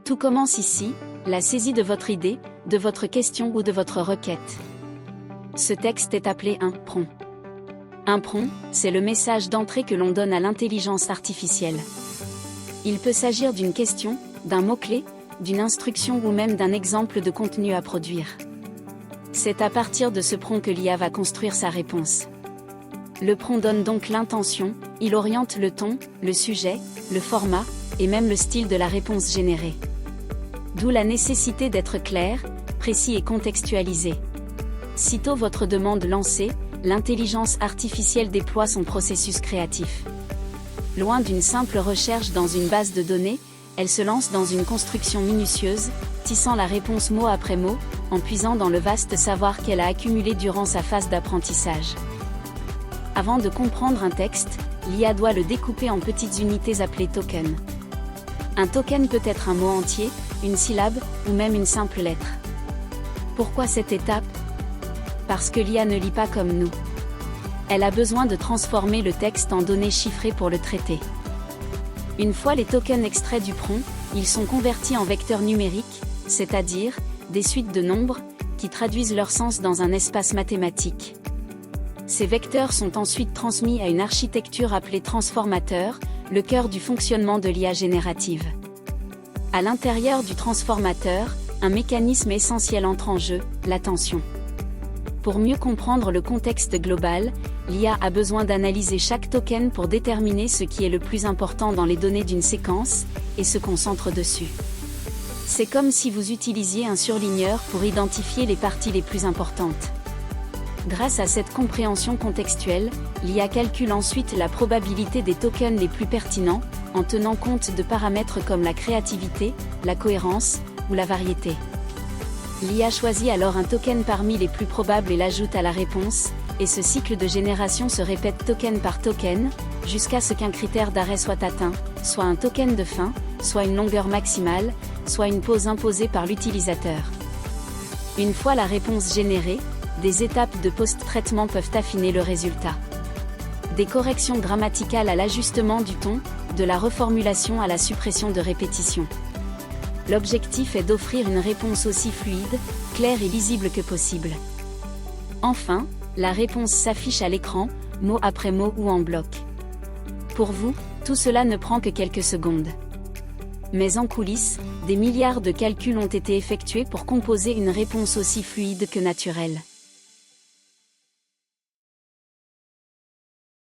Tout commence ici, la saisie de votre idée, de votre question ou de votre requête. Ce texte est appelé un prompt. Un prompt, c'est le message d'entrée que l'on donne à l'intelligence artificielle. Il peut s'agir d'une question, d'un mot-clé, d'une instruction ou même d'un exemple de contenu à produire. C'est à partir de ce prompt que l'IA va construire sa réponse. Le prompt donne donc l'intention, il oriente le ton, le sujet, le format, et même le style de la réponse générée. D'où la nécessité d'être clair, précis et contextualisé. Sitôt votre demande lancée, l'intelligence artificielle déploie son processus créatif. Loin d'une simple recherche dans une base de données, elle se lance dans une construction minutieuse, tissant la réponse mot après mot, en puisant dans le vaste savoir qu'elle a accumulé durant sa phase d'apprentissage. Avant de comprendre un texte, l'IA doit le découper en petites unités appelées tokens. Un token peut être un mot entier, une syllabe, ou même une simple lettre. Pourquoi cette étape ? Parce que l'IA ne lit pas comme nous. Elle a besoin de transformer le texte en données chiffrées pour le traiter. Une fois les tokens extraits du prompt, ils sont convertis en vecteurs numériques, c'est-à-dire des suites de nombres, qui traduisent leur sens dans un espace mathématique. Ces vecteurs sont ensuite transmis à une architecture appelée transformateur, le cœur du fonctionnement de l'IA générative. À l'intérieur du transformateur, un mécanisme essentiel entre en jeu, l'attention. Pour mieux comprendre le contexte global, l'IA a besoin d'analyser chaque token pour déterminer ce qui est le plus important dans les données d'une séquence, et se concentre dessus. C'est comme si vous utilisiez un surligneur pour identifier les parties les plus importantes. Grâce à cette compréhension contextuelle, l'IA calcule ensuite la probabilité des tokens les plus pertinents, en tenant compte de paramètres comme la créativité, la cohérence, ou la variété. L'IA choisit alors un token parmi les plus probables et l'ajoute à la réponse, et ce cycle de génération se répète token par token, jusqu'à ce qu'un critère d'arrêt soit atteint, soit un token de fin, soit une longueur maximale, soit une pause imposée par l'utilisateur. Une fois la réponse générée, des étapes de post-traitement peuvent affiner le résultat. Des corrections grammaticales à l'ajustement du ton, de la reformulation à la suppression de répétitions. L'objectif est d'offrir une réponse aussi fluide, claire et lisible que possible. Enfin, la réponse s'affiche à l'écran, mot après mot ou en bloc. Pour vous, tout cela ne prend que quelques secondes. Mais en coulisses, des milliards de calculs ont été effectués pour composer une réponse aussi fluide que naturelle.